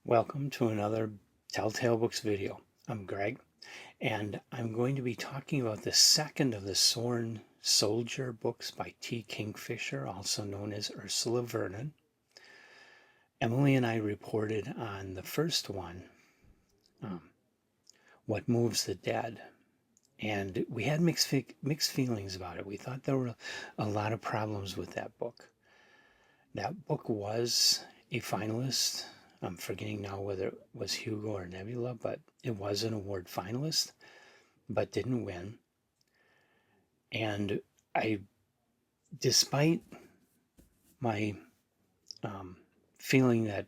Welcome to another Telltale Books video. I'm Greg, and I'm going to be talking about the second of the Sworn Soldier books by Kingfisher, also known as Ursula Vernon. Emily and I reported on the first one, What Moves the Dead, and we had mixed feelings about it. We thought there were a lot of problems with that book. That book was a finalist. I'm forgetting now whether it was Hugo or Nebula, but it was an award finalist, but didn't win. And despite my feeling that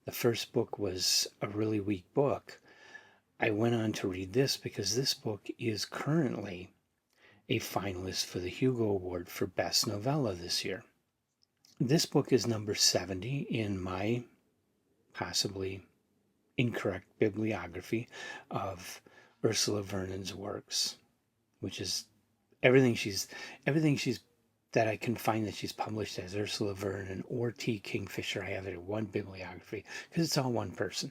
the first book was a really weak book, I went on to read this because this book is currently a finalist for the Hugo Award for Best Novella this year. This book is number 70 in my possibly incorrect bibliography of Ursula Vernon's works, which is everything she's that I can find that she's published as Ursula Vernon or Kingfisher. I have it in one bibliography because it's all one person.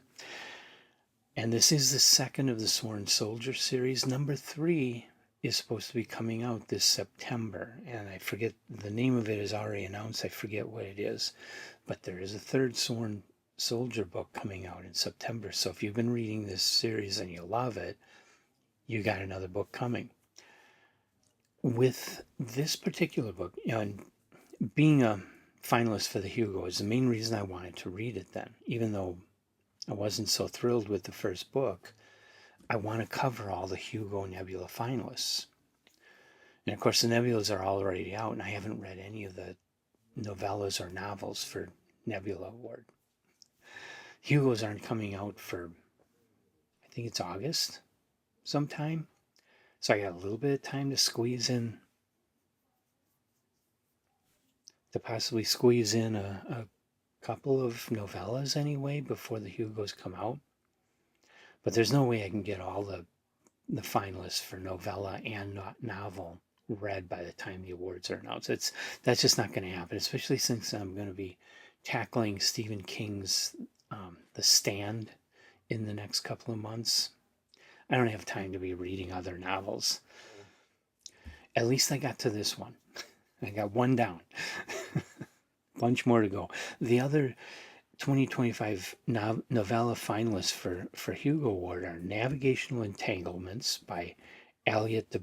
And this is the second of the Sworn Soldier series. Number 3 is supposed to be coming out this September, and I forget the name of it is already announced. I forget what it is, but there is a third Sworn Soldier book coming out in September. So if you've been reading this series and you love it, you got another book coming. With this particular book, and being a finalist for the Hugo is the main reason I wanted to read it then, even though I wasn't so thrilled with the first book. I want to cover all the Hugo Nebula finalists. And of course the Nebulas are already out, and I haven't read any of the novellas or novels for Nebula Award. Hugos aren't coming out for, I think it's August sometime. So I got a little bit of time to possibly squeeze in a couple of novellas anyway before the Hugos come out. But there's no way I can get all the finalists for novella and novel read by the time the awards are announced. That's just not going to happen, especially since I'm going to be tackling Stephen King's The Stand in the next couple of months. I don't have time to be reading other novels. At least I got to this one. I got one down. Bunch more to go. The other 2025 novella finalists for Hugo Award are Navigational Entanglements by Elliot de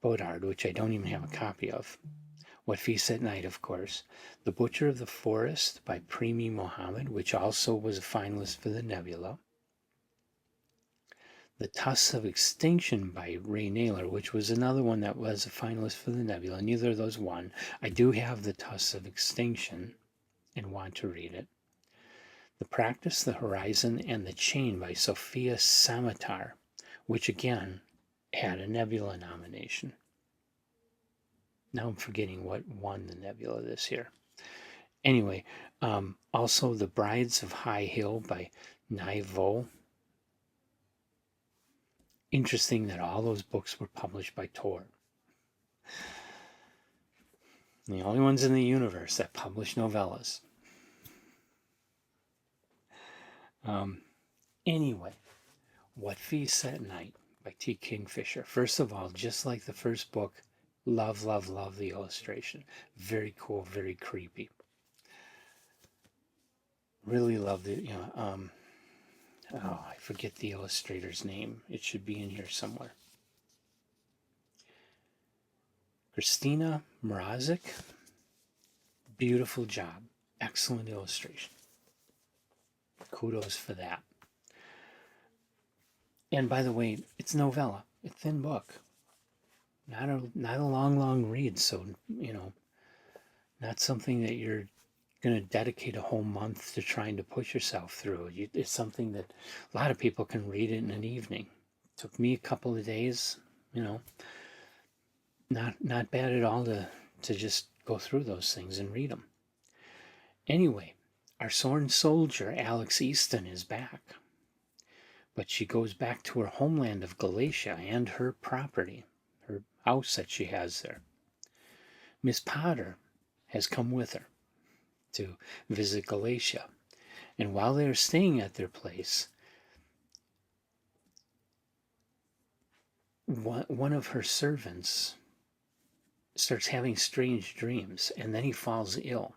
Bodard, which I don't even have a copy of. What Feasts at Night, of course. The Butcher of the Forest by Premi Mohammed, which also was a finalist for the Nebula. The Tusks of Extinction by Ray Naylor, which was another one that was a finalist for the Nebula. Neither of those won. I do have The Tusks of Extinction and want to read it. The Practice, the Horizon, and the Chain by Sophia Samatar, which again had a Nebula nomination. Now I'm forgetting what won the Nebula this year. Anyway, also The Brides of High Hill by Nai Vo. Interesting that all those books were published by Tor. The only ones in the universe that publish novellas. Anyway, What Feasts at Night by Kingfisher. First of all, just like the first book, love the illustration. Very cool, very creepy. Really love the, I forget the illustrator's name. It should be in here somewhere. Christina Mrazek. Beautiful job. Excellent illustration. Kudos for that. And by the way, it's novella. It's a thin book. Not a long read, so, not something that you're going to dedicate a whole month to trying to push yourself through. It's something that a lot of people can read it in an evening. It took me a couple of days, not bad at all to just go through those things and read them. Anyway, our Sworn Soldier, Alex Easton, is back. But she goes back to her homeland of Galatia and her property, her house that she has there. Miss Potter has come with her to visit Galatia, And while they're staying at their place, one of her servants starts having strange dreams, and then he falls ill,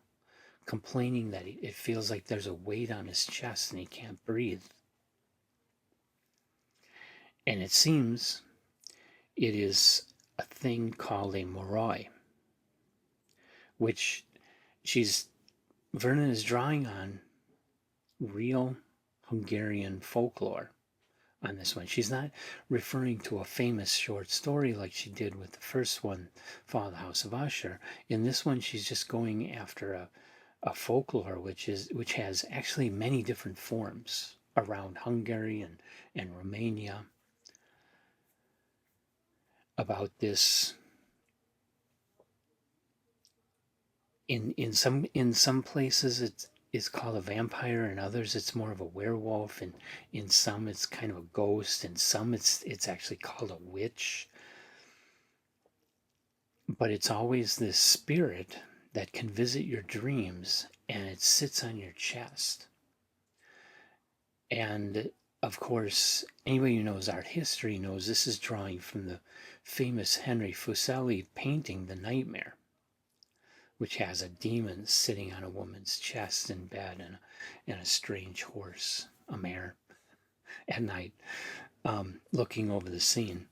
complaining that it feels like there's a weight on his chest and he can't breathe. And it seems it is a thing called a moroi, which Vernon is drawing on real Hungarian folklore on this one. She's not referring to a famous short story like she did with the first one, Fall of the House of Usher. In this one, she's just going after a folklore which has actually many different forms around Hungary and Romania about this. In some places it's called a vampire, in others it's more of a werewolf, and in some it's kind of a ghost, and some it's actually called a witch. But it's always this spirit that can visit your dreams, and it sits on your chest. And of course, anybody who knows art history knows this is drawing from the famous Henry Fuseli painting The Nightmare, which has a demon sitting on a woman's chest in bed, and a strange horse, a mare, at night, looking over the scene.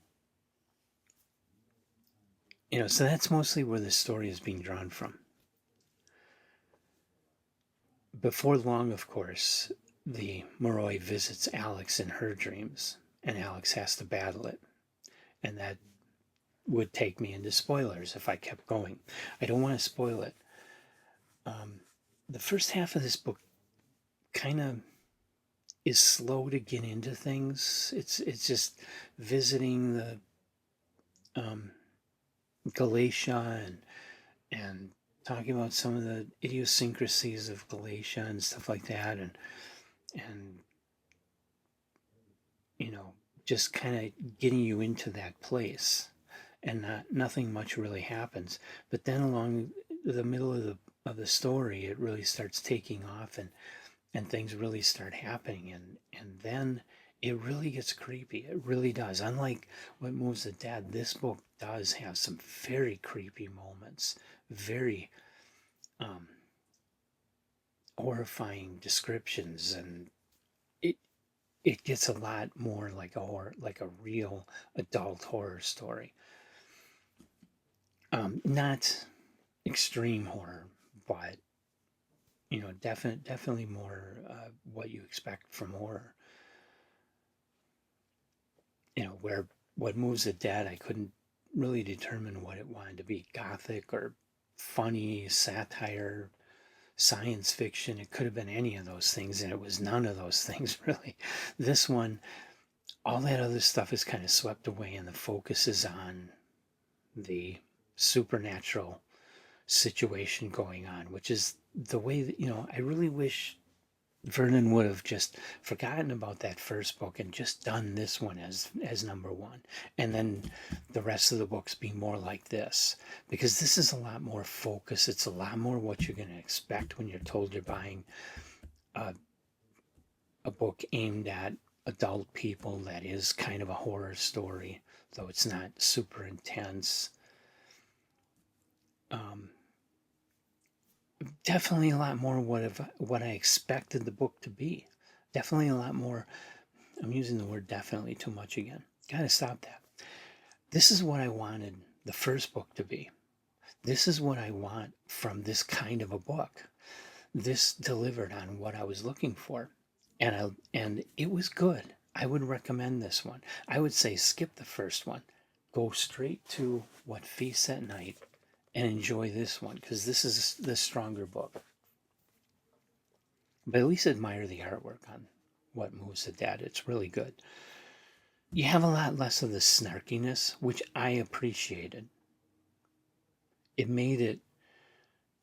So that's mostly where the story is being drawn from. Before long, of course, the moroi visits Alex in her dreams, and Alex has to battle it. And that would take me into spoilers if I kept going. I don't want to spoil it. The first half of this book kind of is slow to get into things. It's just visiting the Galatia and talking about some of the idiosyncrasies of Galatia and stuff like that, and just kind of getting you into that place, and nothing much really happens. But then along the middle of the story, it really starts taking off, and things really start happening, and then it really gets creepy. It really does. Unlike What Moves the Dead, this book does have some very creepy moments, very horrifying descriptions, and it gets a lot more like a real adult horror story. Not extreme horror, but definitely more what you expect from horror. Where What Moves the Dead, I couldn't really determine what it wanted to be: gothic or funny, satire, science fiction. It could have been any of those things, and it was none of those things, really. This one, all that other stuff is kind of swept away, and the focus is on the supernatural situation going on, which is the way that, I really wish Vernon would have just forgotten about that first book and just done this one as number one, and then the rest of the books be more like this, because this is a lot more focused. It's a lot more what you're going to expect when you're told you're buying a book aimed at adult people that is kind of a horror story, though it's not super intense. Definitely a lot more what I expected the book to be. Definitely a lot more. I'm using the word definitely too much again. Gotta stop that. This is what I wanted the first book to be. This is what I want from this kind of a book. This delivered on what I was looking for, and it was good. I would recommend this one. I would say skip the first one, go straight to What Feasts at Night, and enjoy this one, because this is the stronger book. But at least admire the artwork on What Moves the Dead. It's really good. You have a lot less of the snarkiness, which I appreciated. It made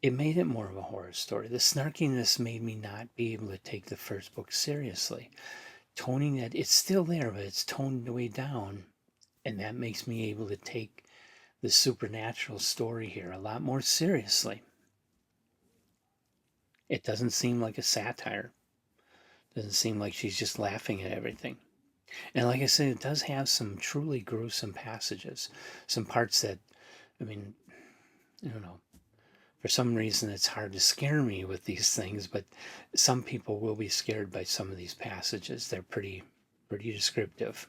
it more of a horror story. The snarkiness made me not be able to take the first book seriously. Toning that, it's still there, but it's toned way down, and that makes me able to take the supernatural story here a lot more seriously. It doesn't seem like a satire. Doesn't seem like she's just laughing at everything. And like I said, it does have some truly gruesome passages, some parts that, I mean, I don't know. For some reason, it's hard to scare me with these things, but some people will be scared by some of these passages. They're pretty descriptive.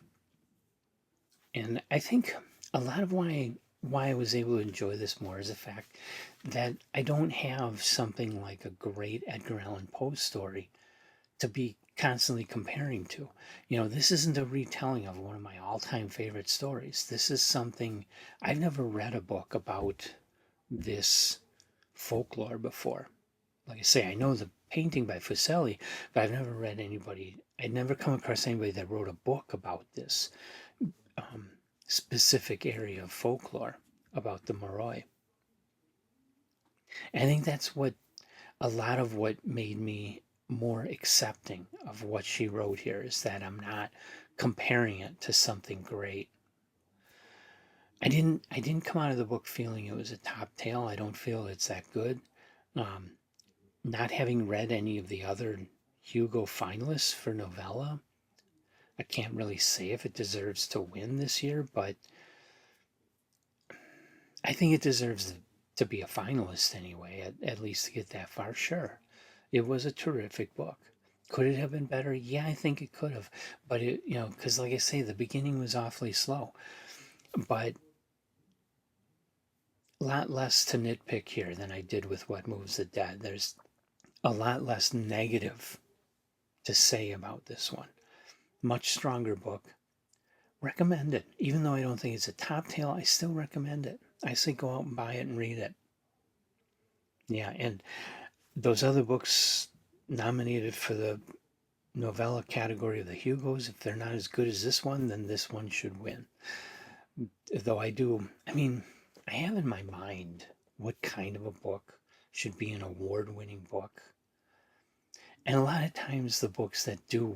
And I think a lot of why I was able to enjoy this more is the fact that I don't have something like a great Edgar Allan Poe story to be constantly comparing to. This isn't a retelling of one of my all-time favorite stories. This is something I've never read a book about this folklore before. Like I say, I know the painting by Fuseli, but I'd never come across anybody that wrote a book about this specific area of folklore about the Moroi. And I think that's a lot of what made me more accepting of what she wrote here, is that I'm not comparing it to something great. I didn't come out of the book feeling it was a top tale. I don't feel it's that good. Not having read any of the other Hugo finalists for novella, I can't really say if it deserves to win this year, but I think it deserves to be a finalist anyway, at least to get that far. Sure, it was a terrific book. Could it have been better? Yeah, I think it could have. But because like I say, the beginning was awfully slow. But a lot less to nitpick here than I did with What Moves the Dead. There's a lot less negative to say about this one. Much stronger book. Recommend it. Even though I don't think it's a top tale, I still recommend it. I say go out and buy it and read it. Yeah, and those other books nominated for the novella category of the Hugos, if they're not as good as this one, then this one should win. Though I have in my mind what kind of a book should be an award-winning book. And a lot of times the books that do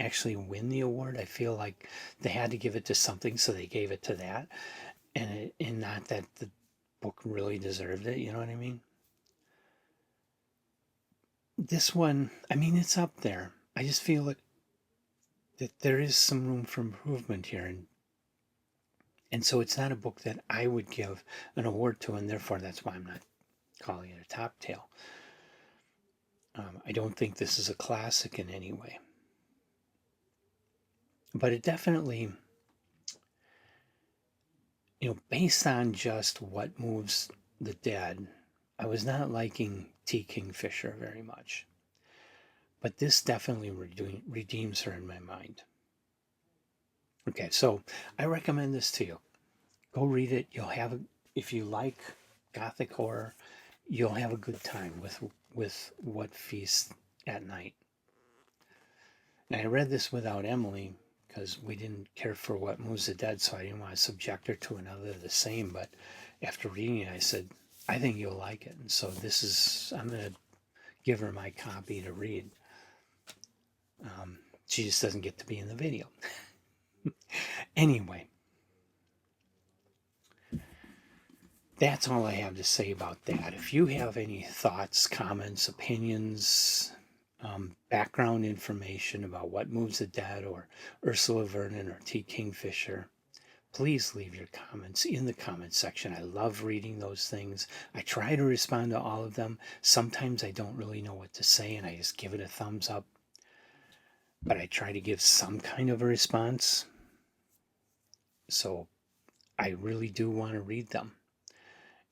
actually win the award, I feel like they had to give it to something, so they gave it to that. And not that the book really deserved it, you know what I mean? This one, it's up there. I just feel that there is some room for improvement here. And so it's not a book that I would give an award to, and therefore that's why I'm not calling it a top tale. I don't think this is a classic in any way. But it definitely, based on just What Moves the Dead, I was not liking T. Kingfisher very much. But this definitely redeems her in my mind. Okay, so I recommend this to you. Go read it. If you like Gothic horror, you'll have a good time with What Feasts at Night. And I read this without Emily because we didn't care for What Moves the Dead, so I didn't want to subject her to another the same. But after reading it, I said, I think you'll like it. And so I'm going to give her my copy to read. She just doesn't get to be in the video. Anyway, that's all I have to say about that. If you have any thoughts, comments, opinions, background information about What Moves the Dead or Ursula Vernon or T. Kingfisher, please leave your comments in the comment section. I love reading those things. I try to respond to all of them. Sometimes I don't really know what to say and I just give it a thumbs up. But I try to give some kind of a response. So I really do want to read them.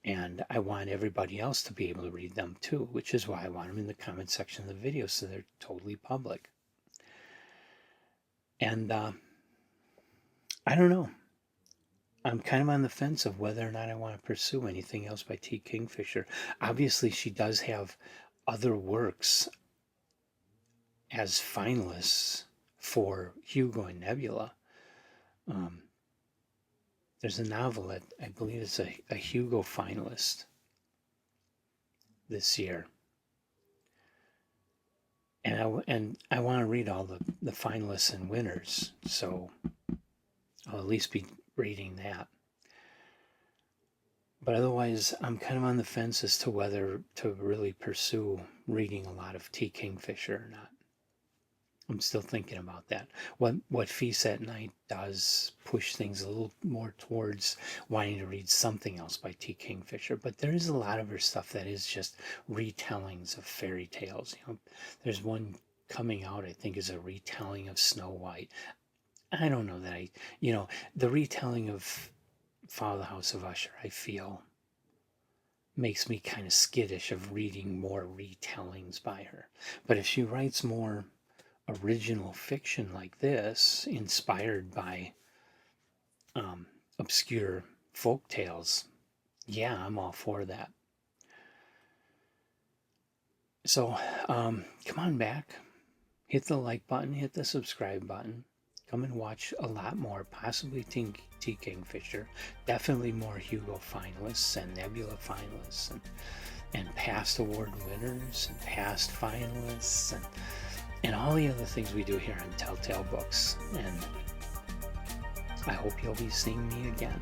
And I want everybody else to be able to read them too, which is why I want them in the comment section of the video so they're totally public. And I don't know. I'm kind of on the fence of whether or not I want to pursue anything else by T. Kingfisher. Obviously, she does have other works as finalists for Hugo and Nebula. There's a novel that I believe is a Hugo finalist this year. And I want to read all the finalists and winners, so I'll at least be reading that. But otherwise, I'm kind of on the fence as to whether to really pursue reading a lot of T. Kingfisher or not. I'm still thinking about that. What Feast at Night does push things a little more towards wanting to read something else by T. Kingfisher, but there is a lot of her stuff that is just retellings of fairy tales. There's one coming out, I think, is a retelling of Snow White. I don't know that the retelling of Follow the House of Usher, I feel, makes me kind of skittish of reading more retellings by her. But if she writes more original fiction like this, inspired by obscure folk tales, yeah, I'm all for that. So come on back, hit the like button, hit the subscribe button. Come and watch a lot more, possibly T. Kingfisher, definitely more Hugo finalists and Nebula finalists, and past award winners and past finalists, and all the other things we do here on Telltale Books. And I hope you'll be seeing me again.